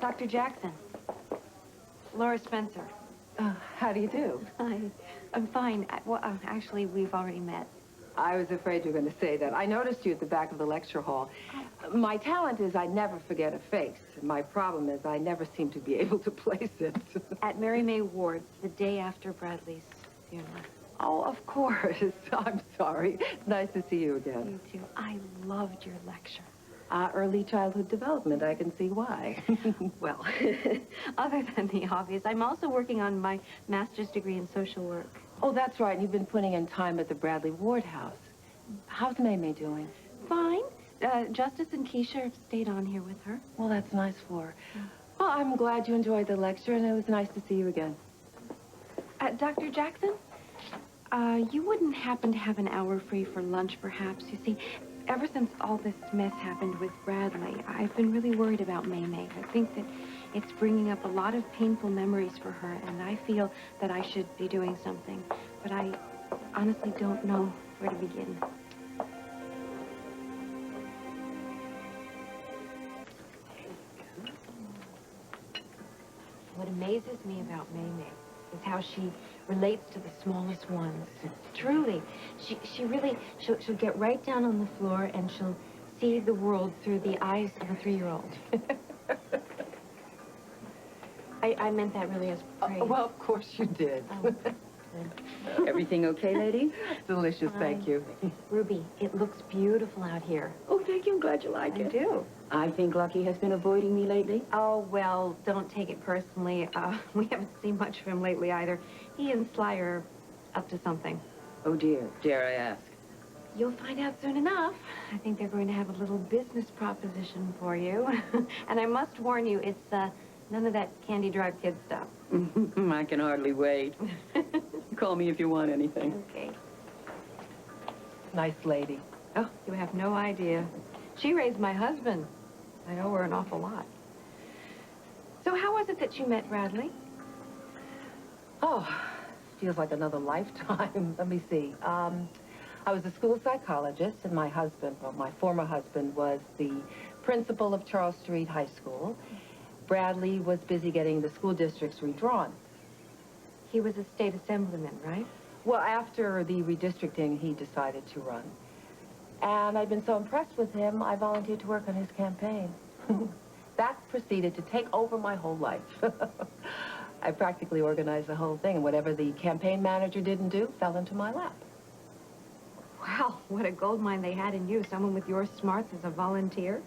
Dr. Jackson. Laura Spencer. How do you do? Hi. I'm fine. Actually, we've already met. I was afraid you were going to say that. I noticed you at the back of the lecture hall. My talent is I never forget a face. My problem is I never seem to be able to place it. At Mary May Ward's, the day after Bradley's funeral. Oh, of course. I'm sorry. It's nice to see you again. You too. I loved your lecture. Early childhood development. I can see why. Well, other than the obvious, I'm also working on my master's degree in social work. Oh, that's right. You've been putting in time at the Bradley Ward house. How's Mamie doing? Fine. Justice and Keisha have stayed on here with her. Well, that's nice for her. Well, I'm glad you enjoyed the lecture, and it was nice to see you again. Dr. Jackson, you wouldn't happen to have an hour free for lunch, perhaps? You see, ever since all this mess happened with Bradley, I've been really worried about May. I think that it's bringing up a lot of painful memories for her, and I feel that I should be doing something. But I honestly don't know where to begin. What amazes me about May is how she relates to the smallest ones. Truly, she'll get right down on the floor and she'll see the world through the eyes of a 3-year-old. I meant that really as praise. Oh, well, of course you did. Oh, good. Everything okay, lady? Delicious, thank you. Ruby, it looks beautiful out here. Oh, thank you. I'm glad you like it. I do. I think Lucky has been avoiding me lately. Oh, well, don't take it personally. We haven't seen much of him lately either. He and Sly are up to something. Oh, dear. Dare I ask? You'll find out soon enough. I think they're going to have a little business proposition for you. And I must warn you, it's none of that candy drive kid stuff. I can hardly wait. Call me if you want anything. Okay. Nice lady. Oh, you have no idea. She raised my husband. I know her an awful lot. So how was it that you met Bradley? Oh, feels like another lifetime. Let me see. I was a school psychologist, and my husband, well, my former husband, was the principal of Charles Street High School. Bradley was busy getting the school districts redrawn. He was a state assemblyman, right? Well, after the redistricting, he decided to run. And I'd been so impressed with him, I volunteered to work on his campaign. That proceeded to take over my whole life. I practically organized the whole thing, and whatever the campaign manager didn't do fell into my lap. Wow, what a gold mine they had in you, someone with your smarts as a volunteer.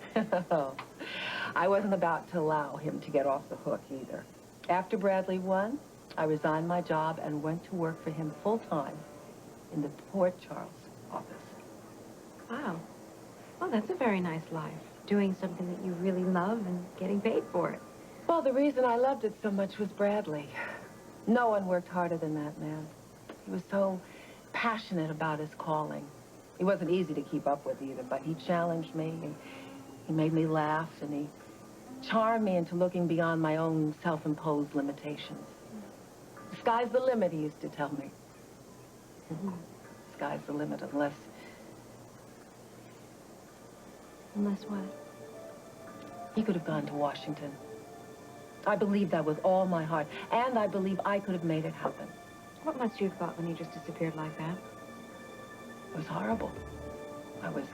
I wasn't about to allow him to get off the hook either. After Bradley won, I resigned my job and went to work for him full-time in the Port Charles office. Wow. Well, that's a very nice life, doing something that you really love and getting paid for it. Well, the reason I loved it so much was Bradley. No one worked harder than that man. He was so passionate about his calling. He wasn't easy to keep up with either, but he challenged me, and he made me laugh, and he charmed me into looking beyond my own self-imposed limitations. The sky's the limit, he used to tell me. Sky's the limit, unless... Unless what? He could have gone to Washington. I believe that with all my heart, and I believe I could have made it happen. What must you have thought when he just disappeared like that? It was horrible. I was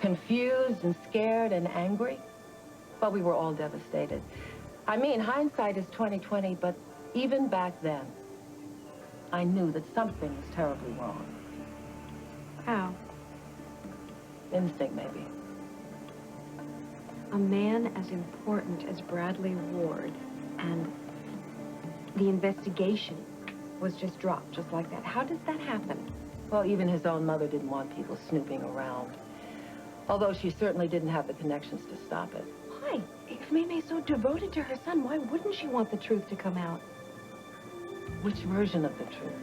confused and scared and angry. Well, we were all devastated. I mean, hindsight is 20/20, but even back then, I knew that something was terribly wrong. How? Instinct, maybe. A man as important as Bradley Ward, and the investigation was just dropped just like that. How does that happen? Well, even his own mother didn't want people snooping around. Although she certainly didn't have the connections to stop it. Why? If May's so devoted to her son, why wouldn't she want the truth to come out? Which version of the truth?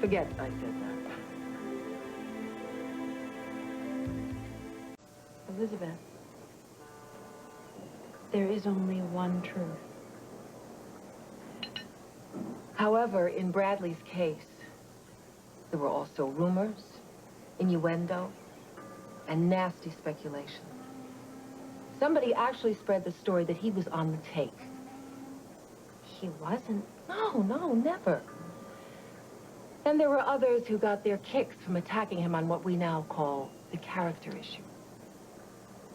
Forget I said that. Elizabeth, there is only one truth. However, in Bradley's case, there were also rumors, innuendo, and nasty speculation. Somebody actually spread the story that he was on the take. He wasn't. No, no, never. Then there were others who got their kicks from attacking him on what we now call the character issue.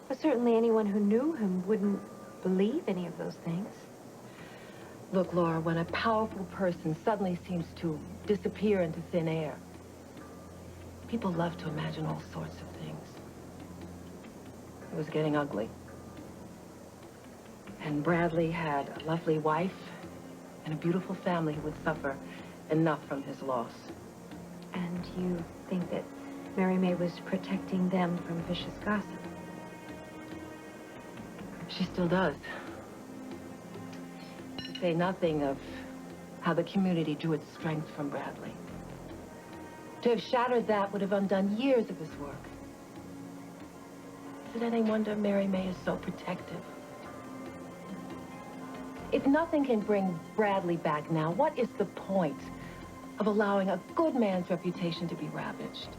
But certainly anyone who knew him wouldn't believe any of those things. Look, Laura, when a powerful person suddenly seems to disappear into thin air, people love to imagine all sorts of things. It was getting ugly. And Bradley had a lovely wife and a beautiful family who would suffer enough from his loss. And you think that Mary May was protecting them from vicious gossip? She still does. To say nothing of how the community drew its strength from Bradley. To have shattered that would have undone years of his work. Is it any wonder Mary May is so protective? If nothing can bring Bradley back now, what is the point of allowing a good man's reputation to be ravaged?